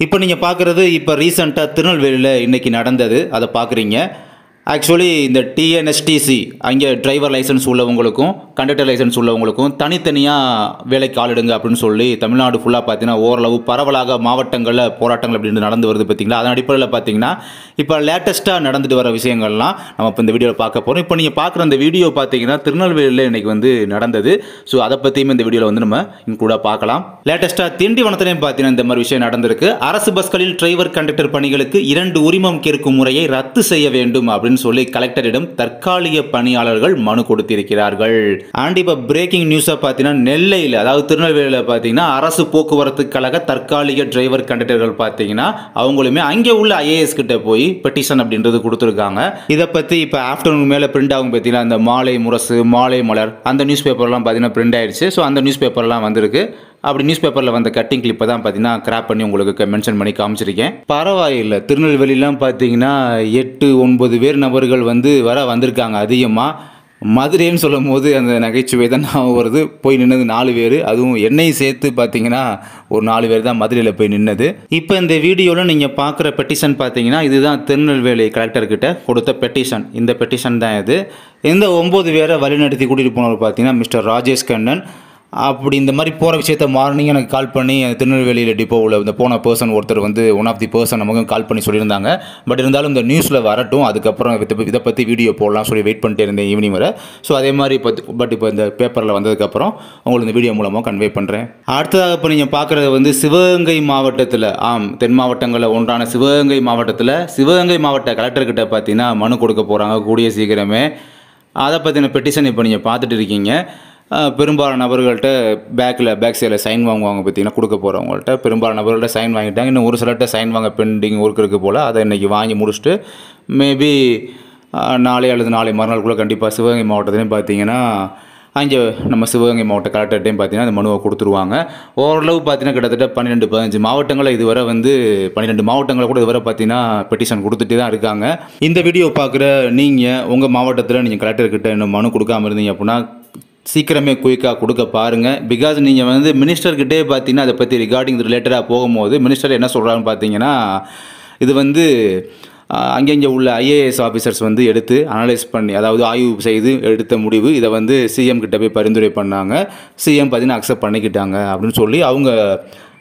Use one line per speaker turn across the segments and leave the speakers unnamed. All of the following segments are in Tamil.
இப்போ நீங்கள் பார்க்குறது இப்போ ரீசெண்டாக திருநெல்வேலியில் இன்றைக்கி நடந்தது. அதை பார்க்குறீங்க. ஆக்சுவலி இந்த டிஎன்எஸ்டிசி அங்கே டிரைவர் லைசன்ஸ் உள்ளவங்களுக்கும் கண்டக்டர் லைசன்ஸ் உள்ளவங்களுக்கும் தனித்தனியாக வேலைக்கு ஆளிடுங்க அப்படின்னு சொல்லி தமிழ்நாடு ஃபுல்லாக பார்த்தீங்கன்னா ஓரளவு பரவலாக மாவட்டங்களில் போராட்டங்கள் அப்படின்னு நடந்து வருது பார்த்தீங்களா. அதன் அடிப்படையில் பார்த்தீங்கன்னா இப்போ லேட்டஸ்ட்டாக நடந்துட்டு வர விஷயங்கள்லாம் நம்ம இப்போ இந்த வீடியோவில் பார்க்க போகிறோம். இப்போ நீங்கள் பார்க்குற அந்த வீடியோ பார்த்தீங்கன்னா திருநெல்வேலியில் இன்றைக்கி வந்து நடந்தது. ஸோ அதை பற்றியும் இந்த வீடியோவில் வந்து நம்ம இன்க்ளூட பார்க்கலாம். லேட்டஸ்ட்டாக திண்டிவனத்திலையும் பார்த்தீங்கன்னா இந்த மாதிரி விஷயம் நடந்திருக்கு. அரசு பஸ்களில் டிரைவர் கண்டக்டர் பணிகளுக்கு 2 உரிமம் கேட்கும் முறையை ரத்து செய்ய வேண்டும் அப்படின்னு சொல்லி கலெக்டரிடம் தற்காலிக பணியாளர்கள் மனு கொடுத்திருக்கிறார்கள். அண்ட் இப்போ பிரேக்கிங் நியூஸை பார்த்தீங்கன்னா நெல்லையில், அதாவது திருநெல்வேலியில் பார்த்தீங்கன்னா அரசு போக்குவரத்து கழக தற்காலிக டிரைவர் கண்டக்டர்கள் பார்த்தீங்கன்னா அவங்களுமே அங்கே உள்ள ஐஏஎஸ் கிட்ட போய் பெட்டிஷன் அப்படின்றது கொடுத்துருக்காங்க. இதை பற்றி இப்போ ஆஃப்டர்நூன் மேலே பிரிண்ட் ஆகும் பார்த்தீங்கன்னா அந்த மாலை முரசு, மாலை மலர் அந்த நியூஸ் பேப்பர்லாம் பார்த்தீங்கன்னா பிரிண்ட் ஆயிடுச்சு. ஸோ அந்த நியூஸ் பேப்பர்லாம் வந்திருக்கு. அப்படி நியூஸ் பேப்பரில் வந்த கட்டிங் கிளிப்பை தான் பார்த்தீங்கன்னா கிராப் பண்ணி உங்களுக்கு மென்ஷன் பண்ணி காமிச்சிருக்கேன். பரவாயில்லை, திருநெல்வேலிலாம் பார்த்தீங்கன்னா 8-9 பேர் நபர்கள் வந்து வந்திருக்காங்க. அதிகமாக மதுரைன்னு சொல்லும் போது அந்த நகைச்சுவை தான் நான் வருது. போய் நின்னது 4 பேர், அதுவும் என்னையும் சேர்த்து பார்த்தீங்கன்னா ஒரு 4 பேர் தான் மதுரையில் போய் நின்னது. இப்போ இந்த வீடியோவில் நீங்கள் பார்க்குற பெட்டிஷன் பார்த்தீங்கன்னா இதுதான் திருநெல்வேலி கலெக்டர்கிட்ட கொடுத்த பெட்டிஷன். இந்த பெட்டிஷன் தான் இது. இந்த 9 பேரை வழிநடத்தி கூட்டிகிட்டு போனவர் பார்த்தீங்கன்னா மிஸ்டர் ராஜேஷ் கண்ணன். அப்படி இந்த மாதிரி போகிற விஷயத்த மார்னிங் எனக்கு கால் பண்ணி திருநெல்வேலியில் டிப்போவில் இந்த போன பர்சன் ஒருத்தர் வந்து ஒன் ஆஃப் தி பர்சன் நமக்கு கால் பண்ணி சொல்லியிருந்தாங்க. பட் இருந்தாலும் இந்த நியூஸில் வரட்டும், அதுக்கப்புறம் இதை பற்றி வீடியோ போடலாம் சொல்லி வெயிட் பண்ணிட்டே இருந்தேன் ஈவினிங் வரை. ஸோ அதே மாதிரி இப்போ இந்த பேப்பரில் வந்ததுக்கப்புறம் உங்களுக்கு இந்த வீடியோ மூலமாக கன்வே பண்ணுறேன். அடுத்ததாக இப்போ நீங்கள் பார்க்குறது வந்து சிவகங்கை மாவட்டத்தில், தென் மாவட்டங்களில் ஒன்றான சிவகங்கை மாவட்டத்தில் சிவகங்கை மாவட்ட கலெக்டர்கிட்ட பார்த்தீங்கன்னா மனு கொடுக்க போகிறாங்க கூடிய சீக்கிரமே. அதை பற்றின பெட்டிஷன் இப்போ நீங்கள் பார்த்துட்டு இருக்கீங்க. பெரும்பாலான நபர்கள்ட்ட பேக் சைடில் சைன் வாங்குவாங்க பார்த்தீங்கன்னா, கொடுக்க போகிறவங்கள்ட்ட பெரும்பாலான நபர்கள்ட்ட சைன் வாங்கிட்டாங்க. இன்னும் ஒரு சிலர்கிட்ட சைன் வாங்க பெண்டிங் ஒர்க் இருக்குது போல். அதை இன்றைக்கி வாங்கி முடிச்சுட்டு மேபி நாளை அல்லது நாளை மறுநாளுக்குள்ளே கண்டிப்பாக சிவகங்கை மாவட்டத்துலேயும் பார்த்தீங்கன்னா அங்கே நம்ம சிவகங்கை மாவட்ட கலெக்டர்கிட்டையும் பார்த்தீங்கன்னா அந்த மனுவை கொடுத்துருவாங்க. ஓரளவு பார்த்தீங்கன்னா கிட்டத்தட்ட 12-15 மாவட்டங்களில் இதுவரை வந்து 12 மாவட்டங்களில் கூட இதுவரை பார்த்தீங்கன்னா பெட்டிஷன் கொடுத்துட்டு தான் இருக்காங்க. இந்த வீடியோ பார்க்குற நீங்கள் உங்கள் மாவட்டத்தில் நீங்கள் கலெக்டர்கிட்ட இன்னும் மனு கொடுக்காமல் இருந்தீங்க அப்படின்னா சீக்கிரமே குயிக்காக கொடுக்க பாருங்கள். பிகாஸ் நீங்கள் வந்து மினிஸ்டர்கிட்டே பார்த்தீங்கன்னா அதை பற்றி ரிகார்டிங் ரிலேட்டடாக போகும்போது மினிஸ்டர் என்ன சொல்கிறான்னு பார்த்தீங்கன்னா, இது வந்து அங்கங்கே உள்ள ஐஏஎஸ் ஆஃபீஸர்ஸ் வந்து எடுத்து அனலைஸ் பண்ணி, அதாவது ஆய்வு செய்து எடுத்த முடிவு. இதை வந்து சிஎம் கிட்ட போய் பரிந்துரை பண்ணாங்க. சிஎம் பார்த்தீங்கன்னா அக்செப்ட் பண்ணிக்கிட்டாங்க அப்படின்னு சொல்லி அவங்க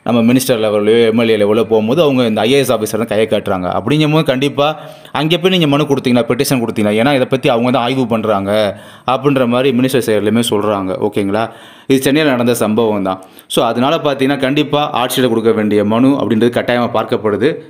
நம்ம மினிஸ்டர் லெவலையோ எம்எல்ஏ லெவலில் போகும்போது அவங்க இந்த ஐஏஎஸ் ஆஃபீஸர் தான் கையை காட்டுறாங்க. அப்படிங்கும்போது கண்டிப்பாக அங்கே போய் நீங்கள் மனு கொடுத்தீங்களா, பெட்டிஷன் கொடுத்தீங்களா, ஏன்னா இதை பற்றி அவங்க தான் ஆய்வு பண்ணுறாங்க அப்படின்ற மாதிரி மினிஸ்டர் சைட்லையுமே சொல்கிறாங்க. ஓகேங்களா, இது சென்னையில் நடந்த சம்பவம் தான். ஸோ அதனால் பார்த்தீங்கன்னா கண்டிப்பாக ஆட்சியில் கொடுக்க வேண்டிய மனு அப்படின்றது கட்டாயமாக பார்க்கப்படுது.